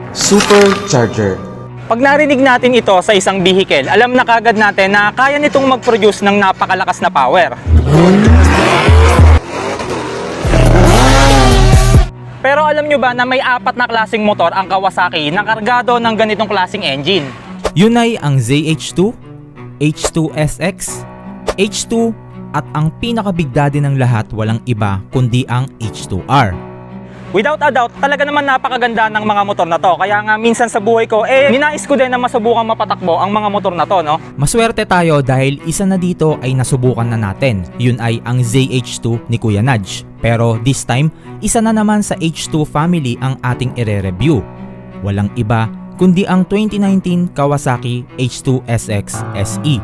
Supercharger. Pag narinig natin ito sa isang vehicle, alam na kagad natin na kaya nitong mag-produce ng napakalakas na power. Pero alam nyo ba na may 4 na klaseng motor ang Kawasaki na kargado ng ganitong klaseng engine? Yun ay ang ZH2, H2SX, H2 at ang pinakabig daddy ng lahat walang iba kundi ang H2R. Without a doubt, talaga naman napakaganda ng mga motor na to. Kaya nga minsan sa buhay ko, ninais ko din na masubukang mapatakbo ang mga motor na to, no? Maswerte tayo dahil isa na dito ay nasubukan na natin. Yun ay ang ZH2 ni Kuya Nudge. Pero this time, isa na naman sa H2 family ang ating ire-review. Walang iba kundi ang 2019 Kawasaki H2SX SE.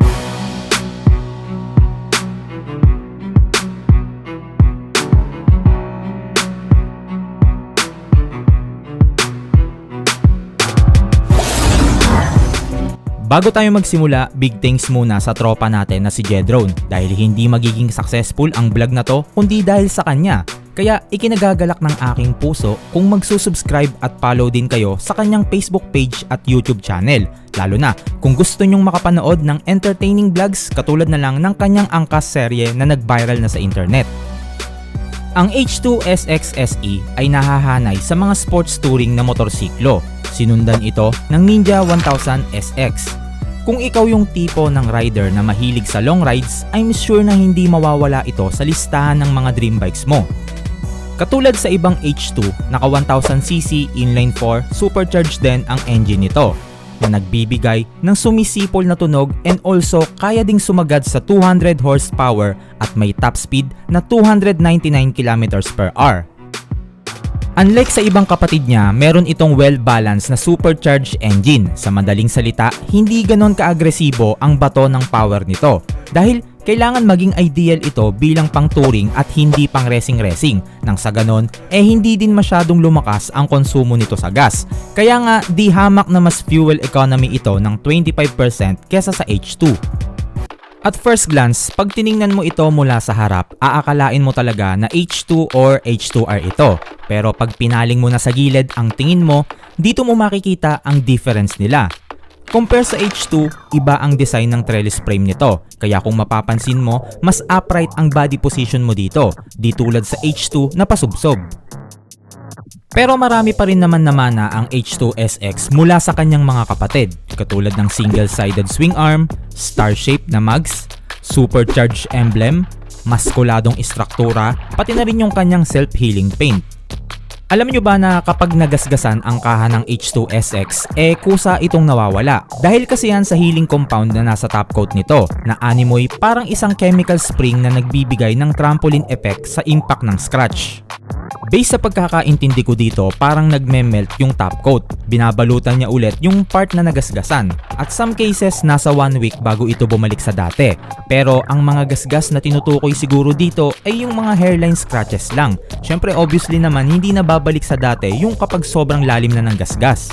Bago tayo magsimula, big thanks muna sa tropa natin na si Jedrone dahil hindi magiging successful ang vlog na to kundi dahil sa kanya. Kaya ikinagagalak ng aking puso kung magsusubscribe at follow din kayo sa kanyang Facebook page at YouTube channel. Lalo na kung gusto nyong makapanood ng entertaining vlogs katulad na lang ng kanyang angkas serye na nag-viral na sa internet. Ang H2SX SE ay nahahanay sa mga sports touring na motorsiklo. Sinundan ito ng Ninja 1000 SX. Kung ikaw yung tipo ng rider na mahilig sa long rides, I'm sure na hindi mawawala ito sa listahan ng mga dream bikes mo. Katulad sa ibang H2, naka 1000cc inline 4 supercharged din ang engine nito na nagbibigay ng sumisipol na tunog and also kaya ding sumagad sa 200 horsepower at may top speed na 299 km/h. Unlike sa ibang kapatid niya, meron itong well-balanced na supercharged engine. Sa madaling salita, hindi ganon ka-agresibo ang bato ng power nito. Dahil kailangan maging ideal ito bilang pang touring at hindi pang racing-racing. Nang sa ganon, hindi din masyadong lumakas ang konsumo nito sa gas. Kaya nga, di hamak na mas fuel economy ito ng 25% kesa sa H2. At first glance, pag tiningnan mo ito mula sa harap, aakalain mo talaga na H2 or H2R ito. Pero pag pinaling mo na sa gilid ang tingin mo, dito mo makikita ang difference nila. Compare sa H2, iba ang design ng trellis frame nito. Kaya kung mapapansin mo, mas upright ang body position mo dito, di tulad sa H2 na pasubsob. Pero marami pa rin naman namana ang H2SX mula sa kanyang mga kapatid, katulad ng single-sided swing arm, star-shaped na mags, supercharged emblem, maskuladong istruktura, pati na rin yung kanyang self-healing paint. Alam nyo ba na kapag nagasgasan ang kaha ng H2SX, kusa itong nawawala. Dahil kasi yan sa healing compound na nasa top coat nito, na animoy parang isang chemical spring na nagbibigay ng trampoline effect sa impact ng scratch. Based sa pagkakaintindi ko dito, parang nagme-melt yung top coat. Binabalutan niya ulit yung part na nagasgasan. At some cases, nasa 1 week bago ito bumalik sa dati. Pero ang mga gasgas na tinutukoy siguro dito ay yung mga hairline scratches lang. Syempre obviously naman hindi na babalik sa dati yung kapag sobrang lalim na ng gasgas.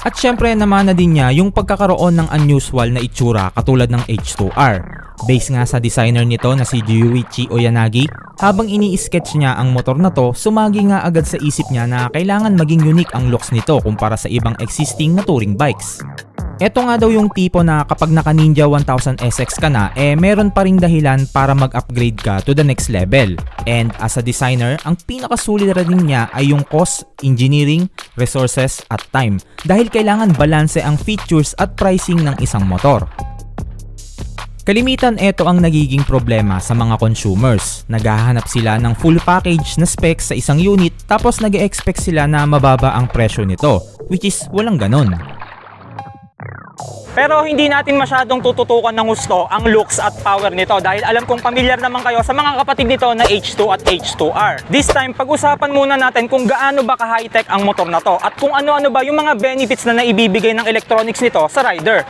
At syempre naman na din niya yung pagkakaroon ng unusual na itsura katulad ng H2R. Based nga sa designer nito na si Ryuichi Oyanagi, habang ini-sketch niya ang motor na to, sumagi nga agad sa isip niya na kailangan maging unique ang looks nito kumpara sa ibang existing na touring bikes. Ito nga daw yung tipo na kapag naka Ninja 1000 SX ka na, meron pa ring dahilan para mag-upgrade ka to the next level. And as a designer, ang pinakasulit rin niya ay yung cost, engineering, resources at time. Dahil kailangan balanse ang features at pricing ng isang motor. Kalimitan ito ang nagiging problema sa mga consumers. Naghahanap sila ng full package na specs sa isang unit tapos nag-expect sila na mababa ang presyo nito, which is walang ganon. Pero hindi natin masyadong tututukan ng gusto ang looks at power nito dahil alam kong pamilyar naman kayo sa mga kapatid nito na H2 at H2R. This time, pag-usapan muna natin kung gaano ba ka-high-tech ang motor na to at kung ano-ano ba yung mga benefits na naibibigay ng electronics nito sa rider.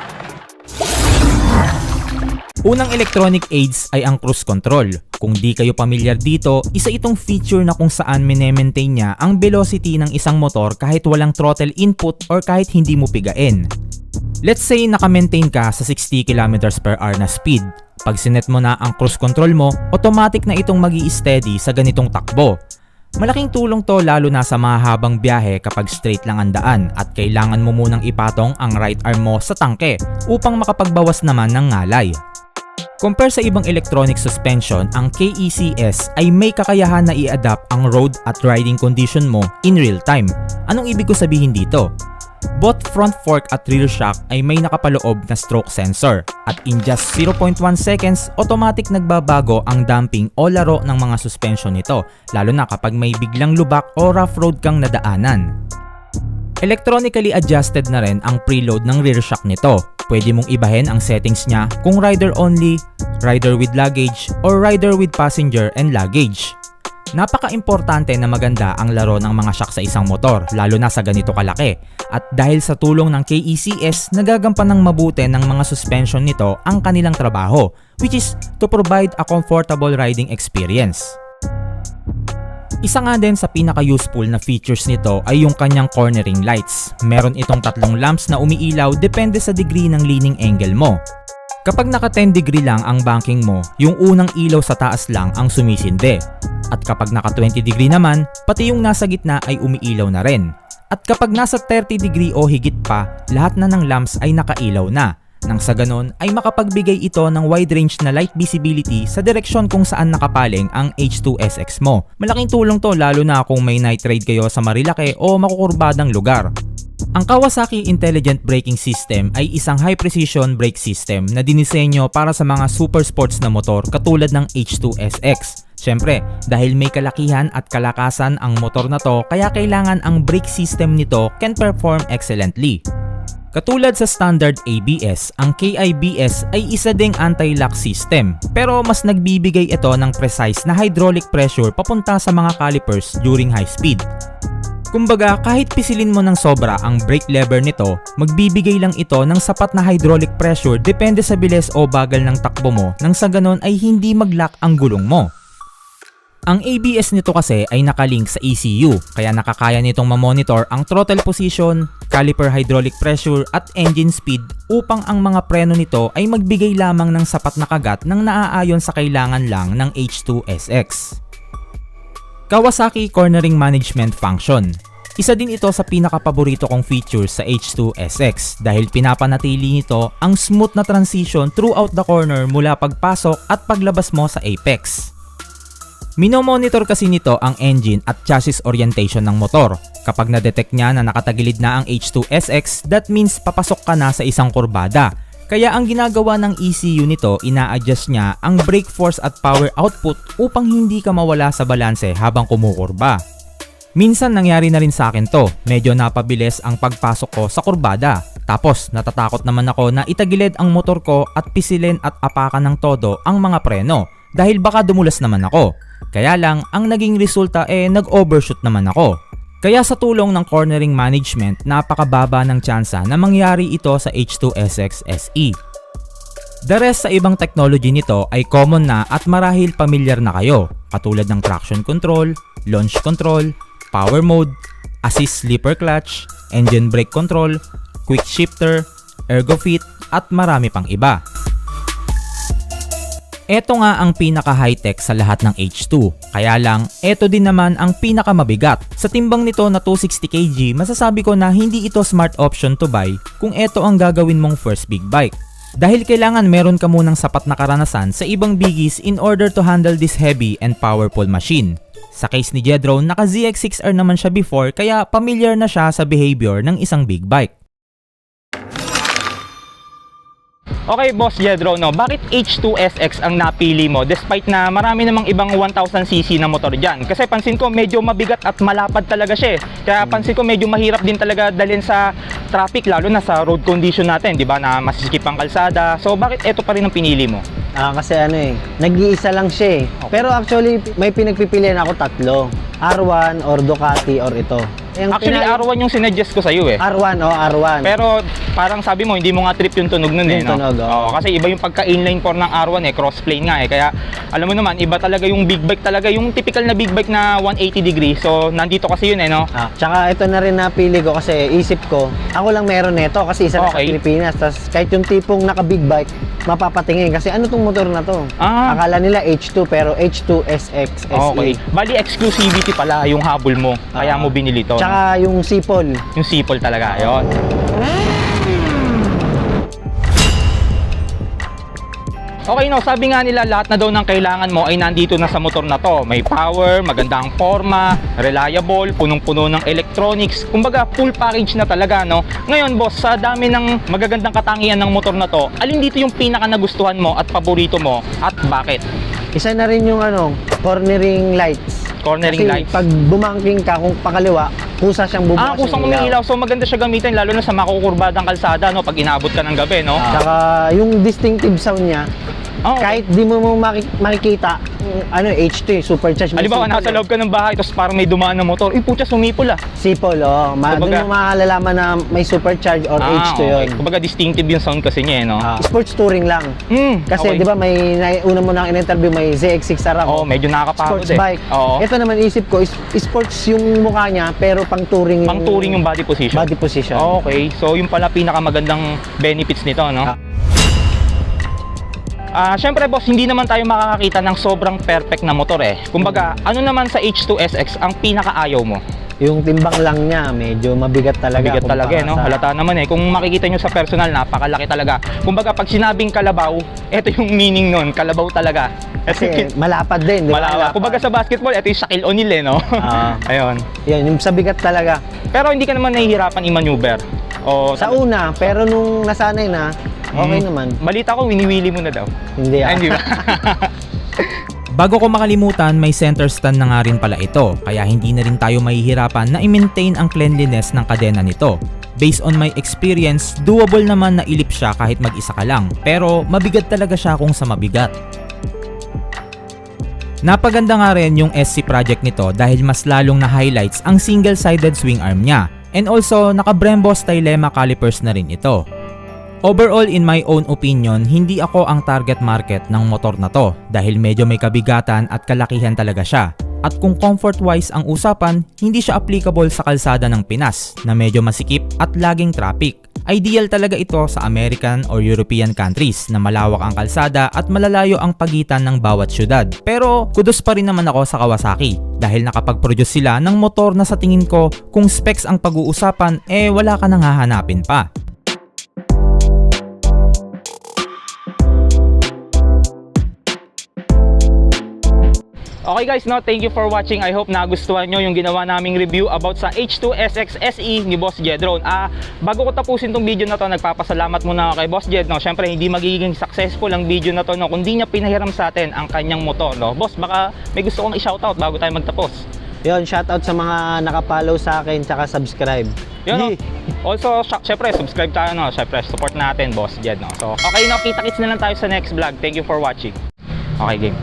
Unang electronic aids ay ang cruise control. Kung di kayo pamilyar dito, isa itong feature na kung saan minemaintain niya ang velocity ng isang motor kahit walang throttle input or kahit hindi mo pigain. Let's say naka-maintain ka sa 60 km/h na speed. Pag sinet mo na ang cruise control mo, automatic na itong magi-steady sa ganitong takbo. Malaking tulong to lalo na sa mga habang biyahe kapag straight lang ang daan at kailangan mo munang ipatong ang right arm mo sa tangke upang makapagbawas naman ng ngalay. Compare sa ibang electronic suspension, ang KECS ay may kakayahan na i-adapt ang road at riding condition mo in real time. Anong ibig ko sabihin dito? Both front fork at rear shock ay may nakapaloob na stroke sensor at in just 0.1 seconds, automatic nagbabago ang damping o laro ng mga suspension nito, lalo na kapag may biglang lubak o rough road kang nadaanan. Electronically adjusted na rin ang preload ng rear shock nito. Pwede mong ibahin ang settings niya kung rider only, rider with luggage, or rider with passenger and luggage. Napaka-importante na maganda ang laro ng mga shock sa isang motor, lalo na sa ganito kalaki. At dahil sa tulong ng KECS, nagagampan ng mabuti ng mga suspension nito ang kanilang trabaho, which is to provide a comfortable riding experience. Isa nga din sa pinaka-useful na features nito ay yung kanyang cornering lights. Meron itong 3 lamps na umiilaw depende sa degree ng leaning angle mo. Kapag naka 10 degree lang ang banking mo, yung unang ilaw sa taas lang ang sumisindi. At kapag naka 20 degree naman, pati yung nasa gitna ay umiilaw na rin. At kapag nasa 30 degree o higit pa, lahat na ng lamps ay nakailaw na. Nang sa ganon ay makapagbigay ito ng wide range na light visibility sa direksyon kung saan nakapaling ang H2SX mo. Malaking tulong to lalo na kung may night ride kayo sa marilaki o makukurbadang lugar. Ang Kawasaki Intelligent Braking System ay isang high-precision brake system na dinisenyo para sa mga super sports na motor katulad ng H2SX. Siyempre, dahil may kalakihan at kalakasan ang motor na to, kaya kailangan ang brake system nito can perform excellently. Katulad sa standard ABS, ang KIBS ay isa ding anti-lock system, pero mas nagbibigay ito ng precise na hydraulic pressure papunta sa mga calipers during high speed. Kumbaga, kahit pisilin mo ng sobra ang brake lever nito, magbibigay lang ito ng sapat na hydraulic pressure depende sa bilis o bagal ng takbo mo nang sa ganon ay hindi mag-lock ang gulong mo. Ang ABS nito kasi ay nakalink sa ECU, kaya nakakaya nitong ma-monitor ang throttle position, caliper hydraulic pressure at engine speed upang ang mga preno nito ay magbigay lamang ng sapat na kagat ng naaayon sa kailangan lang ng H2SX. Kawasaki Cornering Management Function. Isa din ito sa pinakapaborito kong features sa H2SX dahil pinapanatili nito ang smooth na transition throughout the corner mula pagpasok at paglabas mo sa apex. Minomonitor kasi nito ang engine at chassis orientation ng motor. Kapag na-detect niya na nakatagilid na ang H2SX, that means papasok ka na sa isang kurbada. Kaya ang ginagawa ng ECU nito, ina-adjust niya ang brake force at power output upang hindi ka mawala sa balanse habang kumukurba. Minsan nangyari na rin sa akin to, medyo napabilis ang pagpasok ko sa kurbada. Tapos natatakot naman ako na itagilid ang motor ko at pisilin at apakan ng todo ang mga preno dahil baka dumulas naman ako. Kaya lang, ang naging resulta nag-overshoot naman ako. Kaya sa tulong ng cornering management, napakababa ng tsansa na mangyari ito sa H2SX SE. The rest sa ibang technology nito ay common na at marahil pamilyar na kayo, katulad ng traction control, launch control, power mode, assist slipper clutch, engine brake control, quick shifter, ergo fit at marami pang iba. Ito nga ang pinaka-high-tech sa lahat ng H2. Kaya lang, ito din naman ang pinaka-mabigat. Sa timbang nito na 260 kg, masasabi ko na hindi ito smart option to buy kung ito ang gagawin mong first big bike. Dahil kailangan meron ka munang sapat na karanasan sa ibang biggies in order to handle this heavy and powerful machine. Sa case ni Jedrone, naka ZX6R naman siya before kaya familiar na siya sa behavior ng isang big bike. Okay, Boss Jedrone, no, bakit H2SX ang napili mo despite na marami namang ibang 1000cc na motor dyan? Kasi pansin ko medyo mabigat at malapad talaga siya. Kaya pansin ko medyo mahirap din talaga dalhin sa traffic, lalo na sa road condition natin, di ba, na masisikip ang kalsada. So bakit ito pa rin ang pinili mo? Kasi nag-iisa lang siya eh. Okay. Pero actually, may pinagpipilian ako 3. R1 or Ducati or ito. Actually, R1 yung sinuggest ko sa iyo eh. R1, R1. Pero parang sabi mo, hindi mo nga trip yung tunog nun eh. Yung tunog, no? Oo, kasi iba yung pagka-inline 4 ng R1 eh, crossplane nga eh. Kaya alam mo naman, iba talaga yung big bike talaga, yung typical na big bike na 180 degrees. So nandito kasi yun eh, no? Tsaka ito na rin napili ko kasi isip ko, ako lang meron nito kasi isa na sa Okay. Pilipinas. Tapos kahit yung tipong naka-big bike, mapapatingin kasi ano tong motor na to? Ah. Akala nila H2 pero H2 SX SE. Okay. Bali, exclusivity pala yung habol mo. Kaya mo binili to. Tsaka yung sipol. Yung sipol talaga. Ayun. Okay, no, sabi nga nila lahat na daw ng kailangan mo ay nandito na sa motor na to. May power, magandang forma, reliable, punong-puno ng electronics. Kumbaga, full package na talaga, no? Ngayon, boss, sa dami ng magagandang katangian ng motor na to, alin dito yung pinaka nagustuhan mo at paborito mo at bakit? Isa na rin yung cornering lights. Cornering Kasi lights. pag bumangking ka kung pakaliwa, kusa siyang bubukas. Kusang yung ilaw. umiilaw. So maganda siya gamitin lalo na sa makukurbadang kalsada, no? Pag inabot ka ng gabi, no? Tsaka yung distinctive sound niya, Oh, kahit di mo makikita, H2, supercharged. halimbawa, nasa loob ka ng bahay, tapos parang may dumaan na motor, putya, sumipol ah. Sipol, oh. Doon mo makalalaman na may supercharged or H2 yun. Kumbaga distinctive yung sound kasi niya, no? Sports touring lang. Kasi okay. di ba may una mo nang in-interview, may ZX6 Oh, Aram. medyo nakakapagod Sports bike. Oo. Ito naman isip ko, sports yung mukha niya, pero pang touring Pang touring yung body position. body position. Okay, so yung pala pinakamagandang benefits nito, no? Syempre boss, hindi naman tayo makakakita ng sobrang perfect na motor eh. Kumbaga, ano naman sa H2 SX ang pinakaayaw mo? Yung timbang lang niya, medyo mabigat talaga. Mabigat talaga, no? sa- Halata naman eh. Kung makikita nyo sa personal, napakalaki talaga. Kumbaga, pag sinabing kalabaw, ito yung meaning nun, kalabaw talaga. Kasi malapad din, di ba? Malawak. Kumbaga sa basketball, ito yung Shaquille O'Neal eh, no? Ayun. Yan, yung sa bigat talaga. Pero hindi ka naman nahihirapan i-maneuver. O, Sa una, pero nung nasanay na, okay naman. Balita ko, winiwili mo na daw. Hindi Ay, hindi ba? Bago ko makalimutan, may center stand na nga rin pala ito, kaya hindi na rin tayo mahihirapan na i-maintain ang cleanliness ng kadena nito. Based on my experience, doable naman na ilip siya kahit mag-isa ka lang, pero mabigat talaga siya kung sa mabigat. Napaganda nga rin yung SC project nito dahil mas lalong na highlights ang single-sided swing arm niya, and also naka-Brembo Stylema calipers na rin ito. Overall, in my own opinion, hindi ako ang target market ng motor na to dahil medyo may kabigatan at kalakihan talaga siya. At kung comfort-wise ang usapan, hindi siya applicable sa kalsada ng Pinas na medyo masikip at laging traffic. Ideal talaga ito sa American or European countries na malawak ang kalsada at malalayo ang pagitan ng bawat syudad. Pero kudos pa rin naman ako sa Kawasaki dahil nakapag-produce sila ng motor na sa tingin ko kung specs ang pag-uusapan wala ka nang hahanapin pa. Okay guys, no, thank you for watching. I hope nagustuhan nyo yung ginawa naming review about sa H2 SX SE ni Boss Jedron. Bago ko tapusin tong video na to, nagpapasalamat muna ako kay Boss Jed. No? Siyempre, hindi magiging successful ang video na to no, kung di niya pinahiram sa atin ang kanyang motor. No? Boss, baka may gusto kong i-shoutout bago tayo magtapos. Yun, shoutout sa mga nakapollow sa akin tsaka subscribe. Yun, no? Also, syempre, subscribe tayo. No? Syempre, support natin, Boss Jed. No? So, okay, no, kita-kits na lang tayo sa next vlog. Thank you for watching. Okay, game.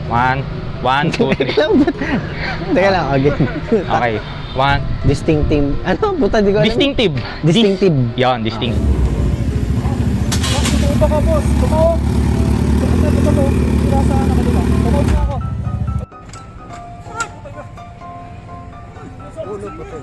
1, 2, 3. Teka lang, again. Okay. 1. Distinctive. Ano? Buta, di ko alam. Distinctive. Distinctive. Yan, distinctive. Tumaw ka, boss. Tumaw. Tumaw. Nasa nakaliwa. Tumaw mo ako. Ulo po to.